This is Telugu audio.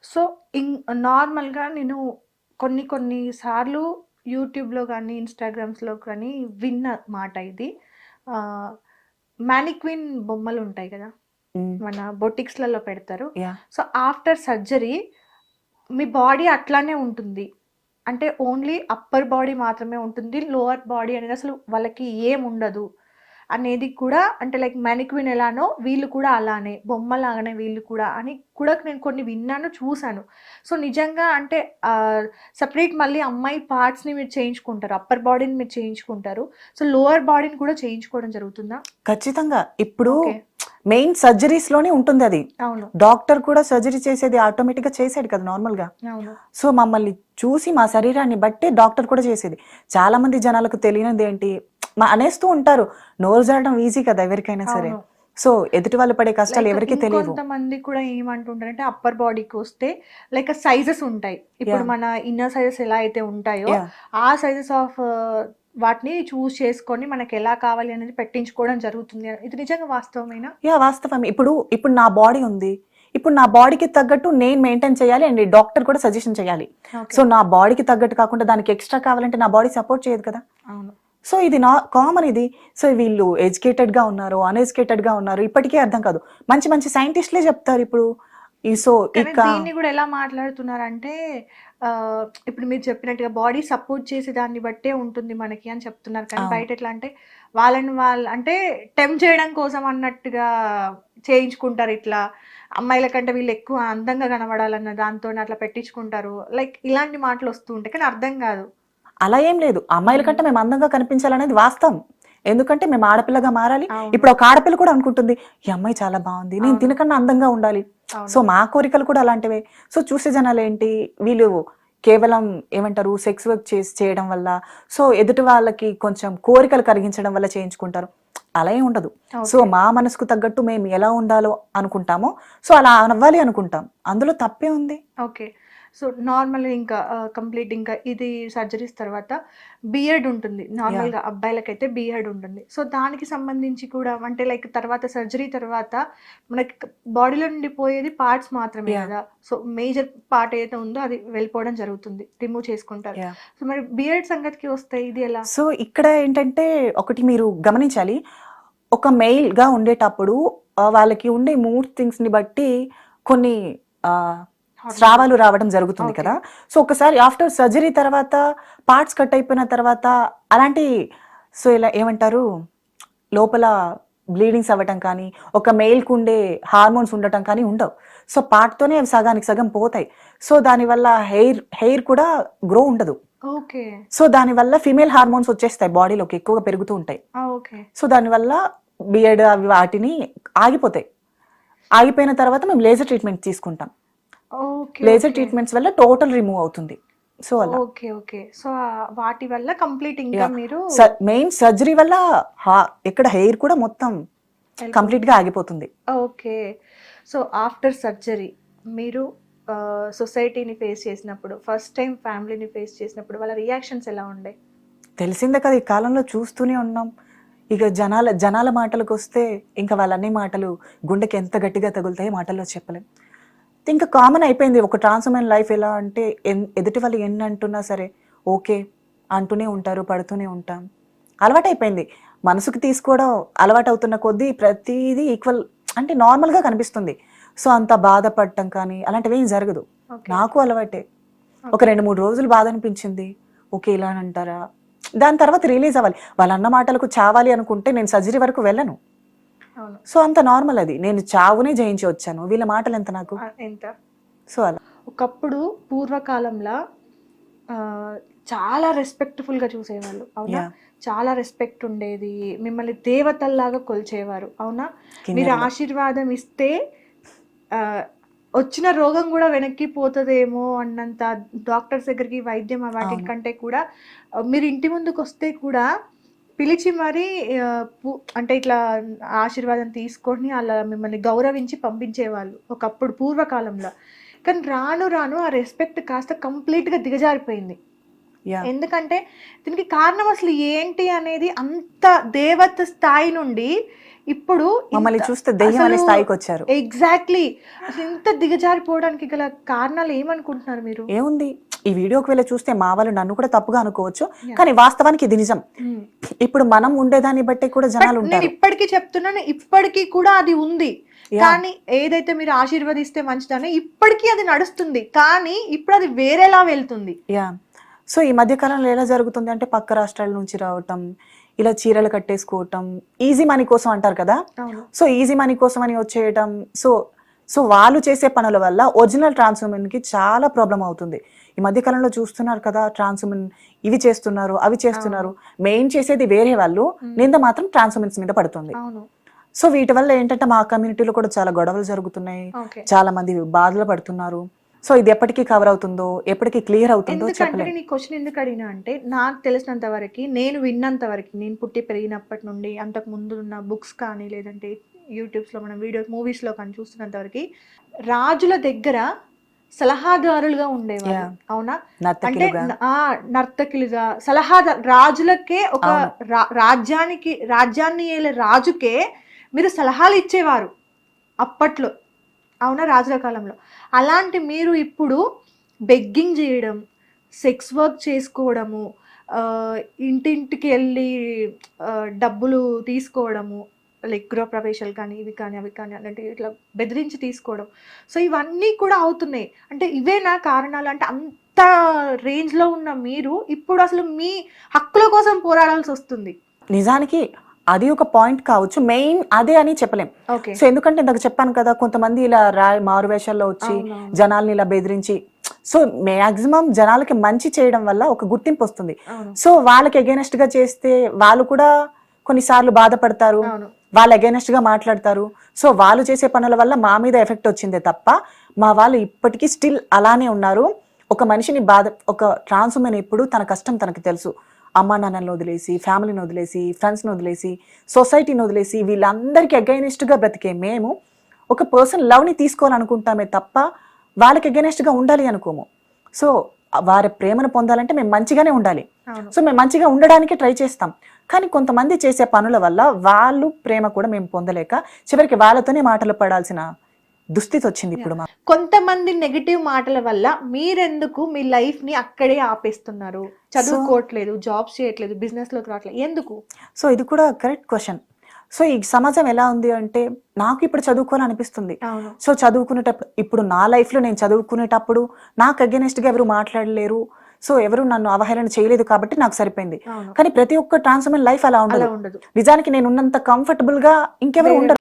సో, ఇన్ నార్మల్‌గా నేను కొన్ని కొన్ని సార్లు యూట్యూబ్‌లో గానీ, ఇన్‌స్టాగ్రామ్స్‌లో కానీ విన్న మాట ఇది. ఆహ్, మానిక్విన్ బొమ్మలుంటాయి గదా! హ్మ్. మన బొటిక్స్‌లలో పెడతారు. యాహ్! సో, ఆఫ్టర్ సర్జరీ మీ బాడీ అట్లానే ఉంటుంది. అంటే ఓన్లీ అప్పర్ బాడీ మాత్రమే ఉంటుంది. లోవర్ బాడీ అనేది అసలు వాళ్ళకి ఏముండదు. అనేది కూడా అంటే లైక్ మానిక్విన్ ఎలానో వీళ్ళు కూడా అలానే. బొమ్మలాగానే వీళ్ళు కూడా అని కూడా నేను కొన్ని విన్నాను, చూసాను. సో, నిజంగా అంటే సెపరేట్ మళ్ళీ అమ్మాయి పార్ట్స్‌ని మీరు చేయించుకుంటారు. అప్పర్ బాడీని మీరు చేయించుకుంటారు. సో, లోవర్ బాడీని కూడా చేయించుకోవడం జరుగుతుందా? ఖచ్చితంగా. ఇప్పుడు ఓకే. మెయిన్ సర్జరీస్‌లోనే ఉంటుందది. అవును. డాక్టర్ కూడా సర్జరీ చేసేది ఆటోమేటిక్‌గా చేసాడు కదా నార్మల్‌గా. అవును. సో, మమ్మల్ని చూసి మా శరీరాన్ని బట్టే డాక్టర్ కూడా చేసేది. చాలామంది జనాలకు తెలియనిదేంటి అనేస్తూ ఉంటారు. నోరు జారడం ఈజీ కదా ఎవరికైనా సరే. అవును. సో, ఎదుటి వాళ్ళు పడే కష్టాలు లైక్ ఎవరికీ తెలియవు. ఇంకొంతమంది కూడా ఏమంటుంటారంటే అప్పర్ బాడీకొస్తే లైక్ సైజెస్ ఉంటాయి. ఇప్పుడు యాహ్! మన ఇన్నర్ సైజెస్ ఎలా అయితే ఉంటాయో, యాహ్! ఆ సైజెస్ ఆఫ్ వాటిని చూజ్ చేసుకొని మనకెలా కావాలి అనేది పెట్టించుకోవడం జరుగుతుంది. ఇది నిజంగా వాస్తవమేనా? యాహ్! వాస్తవమే. ఇప్పుడు నా బాడీ ఉంది. ఇప్పుడు నా బాడీకి తగ్గట్టు నేను మెయింటైన్ చేయాలి అండ్ డాక్టర్ కూడా సజెషన్ చేయాలి. ఓకే. సో, నా బాడీకి తగ్గట్టు కాకుండా దానికి ఎక్స్‌ట్రా కావాలంటే నా బాడీ సపోర్ట్ చేయదు కదా! అవును. సో, ఇది కామన్ ఇది. సో, వీళ్ళు ఎడ్యుకేటెడ్‌గా ఉన్నారు, అన్‌ఎడ్యుకేటెడ్‌గా ఉన్నారు. ఇప్పటికీ అర్థం కాదు. మంచి మంచి సైంటిస్ట్‌లే చెప్తారిప్పుడు. సో, కానీ ఇక దీన్ని గూడా ఎలా మాట్లాడుతున్నారంటే ఇప్పుడు మీరు చెప్పినట్టుగా బాడీ సపోర్ట్ చేసే దాన్ని బట్టే ఉంటుంది మనకి అని చెప్తున్నారు. కానీ అవును. బయట ఎట్లా అంటే వాళ్ళని వాళ్ళు అంటే టెంప్ట్ చేయడం కోసం అన్నట్టుగా చేయించుకుంటారు ఇట్లా. అమ్మాయిల కంటే వీళ్ళు ఎక్కువ అందంగా కనబడాలన్న దాంతోని అట్లా పెట్టించుకుంటారు. లైక్ ఇలాంటి మాటలు వస్తూ ఉంటాయి. కానీ అర్థం కాదు. అలా ఏం లేదు. అమ్మాయిల హ్మ్. కంటే మేము అందంగా కనిపించాలనేది వాస్తవం. ఎందుకంటే మేము ఆడపిల్లగా మారాలి. అవును. ఇప్పుడు ఒక ఆడపిల్ల కూడా అనుకుంటుంది, ఈ అమ్మాయి చాలా బావుంది. నేను అవును. తినకన్నా అందంగా ఉండాలి. సో, అవును. మా కోరికలు కూడా అలాంటివే. సో, చూసే జనాలేంటి వీళ్ళు కేవలం ఏమంటారు సెక్స్ వర్క్ చేయడం వల్ల, సో, ఎదుటి వాళ్ళకి కొంచెం కోరికలు కలిగించడం వల్ల చేయించుకుంటారు. అలా ఏం ఉండదు. So, okay. మా మనసుకు తగ్గట్టు మేము ఎలా ఉండాలో అనుకుంటామో, సో, అలా అవ్వాలి అనుకుంటాం. అందులో తప్పే ఉంది? ఓకే. సో, నార్మల్‌గా ఇంకా కంప్లీట్ ఇంకా ఇది సర్జరీస్ తర్వాత బియర్డ్ ఉంటుంది. యాహ్! నార్మల్‌గా అబ్బాయిలకైతే బియర్డ్ ఉంటుంది. సో, దానికి సంబంధించి కూడా అంటే లైక్ తర్వాత సర్జరీ తర్వాత మనకి బాడీలో నుండి పోయేది పార్ట్స్ మాత్రమే యాహ్! గదా! సో, మేజర్ పార్ట్ ఏదైతే ఉందో అది వెళ్ళిపోవడం జరుగుతుంది. రిమూవ్ చేసుకుంటారు. యాహ్! సో, మరి బియర్డ్ సంగతికి వస్తే ఇది ఎలా? సో, ఇక్కడ ఏంటంటే ఒకటి మీరు గమనించాలి. ఒక మెయిల్‌గా ఉండేటప్పుడు వాళ్ళకి ఉండే మూడ్ థింగ్స్‌ని బట్టి కొన్ని ఆహ్, హార్మోనల్. స్రావాలు రావడం జరుగుతుంది ఓకే. కదా! సో, ఒకసారి ఆఫ్టర్ సర్జరీ తర్వాత పార్ట్స్ కట్ అయిపోయిన తర్వాత అలాంటి సో, ఇలా ఏమంటారు లోపల బ్లీడింగ్స్ అవ్వటం కానీ, ఒక మెయిల్‌కుండే హార్మోన్స్ ఉండటం కానీ ఉండవు. సో, పార్ట్‌తోనే అవి సగానికి సగం పోతాయి. సో, దానివల్ల హెయిర్ కూడా గ్రో ఉండదు. ఓకే. సో, దానివల్ల ఫీమేల్ హార్మోన్స్ వచ్చేస్తాయి బాడీలోకి ఎక్కువగా పెరుగుతూ ఉంటాయి. ఆ! ఓకే. సో, దానివల్ల బియర్డ్ అవి వాటిని ఆగిపోతాయి. ఆగిపోయిన తర్వాత మేము లేజర్ ట్రీట్మెంట్ తీసుకుంటాం. ఓకే. Laser okay. ట్రీట్మెంట్స్ వల్ల టోటల్ రిమూవ్ అవుతుంది. సో, అలా. ఓకే. ఓకే. సో, వాటి వల్ల కంప్లీట్ ఇంకా యాహ్! మీరు మెయిన్ సర్జరీ వల్ల హా ఇక్కడ హెయిర్ కూడా మొత్తం కంప్లీట్‌గా వెళ్ళిపోతుంది. ఆగిపోతుంది. ఓకే. సో, ఆఫ్టర్ సర్జరీ మీరు సొసైటీని ఫేస్ చేసినప్పుడు, ఫస్ట్ టైమ్ ఫ్యామిలీని ఫేస్ చేసినప్పుడు వాళ్ళ రియాక్షన్స్ ఎలా ఉండే? తెలిసిందే కదా! ఈ కాలంలో చూస్తూనే ఉన్నాం. ఇక జనాల జనాల మాటలకొస్తే ఇంక వాళ్ళన్ని మాటలు గుండెకి ఎంత గట్టిగా తగులుతాయో మాటల్లో చెప్పలేం. ఇంకా కామన్ అయిపోయింది. ఒక ట్రాన్స్ ఉమెన్ లైఫ్ ఎలా అంటే ఎదుటి వాళ్ళు ఎన్ని అంటున్నా సరే ఓకే. అంటూనే ఉంటారు. పడుతూనే ఉంటాం. అలవాటయిపోయింది. మనసుకు తీసుకోవడం అలవాటవుతున్న కొద్దీ ప్రతీదీ ఈక్వల్ అంటే నార్మల్‌గా కనిపిస్తుంది. సో, అంత బాధపడటం కానీ అలాంటివేం జరగదు. ఓకే. నాకు అలవాటే. ఒక ఓకే. 2, 3 రోజులు బాధనిపించింది. ఓకే. ఇలా అంటారా? దాని తర్వాత రిలీజ్ అవ్వాలి. వాళ్ళన్న మాటలకు చావాలి అనుకుంటే నేను సర్జరీ వరకు వెళ్ళను. అవును. సో, అంత నార్మల్ అది. నేను చావునే జయించి వచ్చాను. వీళ్ళ మాటలెంత నాకు? ఎంత? సో, అలా. ఒకప్పుడు పూర్వకాలంలా ఆహ్, చాలా రెస్పెక్ట్‌ఫుల్‌గా చూసేవాళ్ళు. అవునా? యాహ్! చాలా రెస్పెక్ట్ ఉండేది. మిమ్మల్ని దేవతల్లాగా కొలిచేవారు. అవునా? మీరు కిన్నెరలో. ఆశీర్వాదం ఇస్తే ఆహ్, వచ్చిన రోగం గూడా వెనక్కి పోతదేమో అన్నంత డాక్టర్స్ దగ్గరికి వైద్యం వాటిల అవును. కంటే కూడా మీరు ఇంటి ముందుకొస్తే కూడా పిలిచి మరీ అంటే ఇట్లా ఆశీర్వాదం తీసుకొని అలా మిమ్మల్ని గౌరవించి పంపించేవాళ్ళు. ఒకప్పుడు పూర్వకాలంలో. కానీ రాను రాను ఆ రెస్పెక్ట్ కాస్త కంప్లీట్‌గా దిగజారిపోయింది. Yeah. ఎందుకంటే దీనికి కారణం అసలు ఏంటి అనేది అంత దేవత స్థాయి నుండి ఇప్పుడు మమ్మల్ని చూస్తే దెయ్యం అనే స్థాయికి వచ్చారు. ఎగ్జాక్ట్లీ అసలు ఇంత దిగజారిపోవడానికి గల కారణాలు ఏమనుకుంటున్నారు మీరు? ఏముంది, ఈ వీడియోకి వెళ్ళి చూస్తే మా వాళ్ళు నన్ను కూడా తప్పుగా అనుకోవచ్చు, కానీ వాస్తవానికి ఇది నిజం. ఇప్పుడు మనం ఉండేదాన్ని బట్టి కూడా జనాలు నేను ఉంటారు. ఇప్పటికీ చెప్తున్నాను, ఇప్పటికీ కూడా అది ఉంది. కానీ ఏదైతే మీరు ఆశీర్వదిస్తే మంచిదని ఇప్పటికీ అది నడుస్తుంది, కానీ ఇప్పుడు అది వేరేలా వెళ్తుంది. యా, సో ఈ మధ్య కాలంలో ఎలా జరుగుతుంది అంటే పక్క రాష్ట్రాల నుంచి రావటం, ఇలా చీరలు కట్టేసుకోవటం, ఈజీ మనీ కోసం అంటారు కదా, సో ఈజీ మనీ కోసం అని వచ్చేయటం. సో వాళ్ళు చేసే పనుల వల్ల ఒరిజినల్ ట్రాన్స్ ఉమెన్ కి చాలా ప్రాబ్లం అవుతుంది. ఈ మధ్య కాలంలో చూస్తున్నారు కదా, ట్రాన్స్ ఉమెన్ ఇవి చేస్తున్నారు అవి చేస్తున్నారు, మెయిన్ చేసేది వేరే వాళ్ళు, నింద మాత్రం ట్రాన్స్ ఉమెన్స్ మీద పడుతుంది. సో వీటి వల్ల ఏంటంటే మా కమ్యూనిటీలో కూడా చాలా గొడవలు జరుగుతున్నాయి, చాలా మంది బాధలు పడుతున్నారు. సో ఇది ఎప్పటికీ కవర్ అవుతుందో, ఎప్పటికీ క్లియర్ అవుతుందో చెప్పలేదు. నీ క్వశ్చన్ ఎందుకు అడిగినా అంటే, నాకు తెలిసినంత వరకు, నేను విన్నంత వరకు, నేను పుట్టి పెరిగినప్పటి నుండి అంతకు ముందు ఉన్న బుక్స్ కానీ లేదంటే యూట్యూబ్స్ లో మనం వీడియోస్ మూవీస్ లో కానీ చూస్తున్నంత వరకు రాజుల దగ్గర సలహాదారులుగా ఉండేవారు. అవునా? అంటే నర్తకులుగా రాజులకే, ఒక రాజ్యాన్ని ఏలే రాజుకే మీరు సలహాలు ఇచ్చేవారు అప్పట్లో. అవునా? రాజుల కాలంలో. అలాంటి మీరు ఇప్పుడు బెగ్గింగ్ చేయడం, సెక్స్ వర్క్ చేసుకోవడము, ఇంటింటికి వెళ్ళి డబ్బులు తీసుకోవడము, లైక్ గృహప్రవేశాలు కానీ ఇవి కానీ అవి కానీ అంటే ఇట్లా బెదిరించి తీసుకోవడం, సో ఇవన్నీ కూడా అవుతున్నాయి. అంటే ఇవేనా కారణాలు? అంటే అంత రేంజ్లో ఉన్న మీరు ఇప్పుడు అసలు మీ హక్కుల కోసం పోరాడాల్సి వస్తుంది. నిజానికి అది ఒక పాయింట్ కావచ్చు, మెయిన్ అదే అని చెప్పలేం. సో ఎందుకంటే ఇందాక చెప్పాను కదా, కొంతమంది ఇలా మారు వేషాల్లో వచ్చి జనాల్ని ఇలా బెదిరించి, సో మ్యాక్సిమం జనాలకి మంచి చేయడం వల్ల ఒక గుర్తింపు వస్తుంది. సో వాళ్ళకి అగైనెస్ట్ గా చేస్తే వాళ్ళు కూడా కొన్నిసార్లు బాధపడతారు, వాళ్ళు అగైనెస్ట్ గా మాట్లాడతారు. సో వాళ్ళు చేసే పనుల వల్ల మా మీద ఎఫెక్ట్ వచ్చిందే తప్ప మా వాళ్ళు ఇప్పటికీ స్టిల్ అలానే ఉన్నారు. ఒక మనిషిని ఒక ట్రాన్స్ ఉమెన్ ఎప్పుడు తన కష్టం తనకు తెలుసు. అమ్మా నాన్నలను వదిలేసి, ఫ్యామిలీని వదిలేసి, ఫ్రెండ్స్ని వదిలేసి, సొసైటీని వదిలేసి, వీళ్ళందరికీ అగైనెస్ట్గా బ్రతికే మేము ఒక పర్సన్ లవ్ని తీసుకోవాలనుకుంటామే తప్ప వాళ్ళకి అగైనెస్ట్గా ఉండాలి అనుకోము. సో వారి ప్రేమను పొందాలంటే మేము మంచిగానే ఉండాలి. సో మేము మంచిగా ఉండడానికి ట్రై చేస్తాం. కానీ కొంతమంది చేసే పనుల వల్ల వాళ్ళు ప్రేమ కూడా మేము పొందలేక చివరికి వాళ్ళతోనే మాటలు పడాల్సిన దుస్థితి వచ్చింది ఇప్పుడు. కొంతమంది నెగటివ్ మాటల వల్ల మీరెందుకు మీ లైఫ్ ని అక్కడే ఆపేస్తున్నారు? చదువుకోవట్లేదు, జాబ్స్ చేయట్లేదు, బిజినెస్ లోకి రావట్లేదు, ఎందుకు? సో ఇది కూడా కరెక్ట్ క్వశ్చన్. సో ఈ సమాజం ఎలా ఉంది అంటే, నాకు ఇప్పుడు చదువుకోవాలనిపిస్తుంది. సో చదువుకునేటప్పుడు, ఇప్పుడు నా లైఫ్ లో నేను చదువుకునేటప్పుడు నాకు అగైనెస్ట్ గా ఎవరు మాట్లాడలేరు, సో ఎవరు నన్ను అవహేళన చేయలేదు కాబట్టి నాకు సరిపోయింది. కానీ ప్రతి ఒక్క ట్రాన్స్ ఉమెన్ లైఫ్ అలా ఉండదు. నిజానికి నేను ఉన్నంత కంఫర్టబుల్ గా ఇంకెవరు ఉండరు.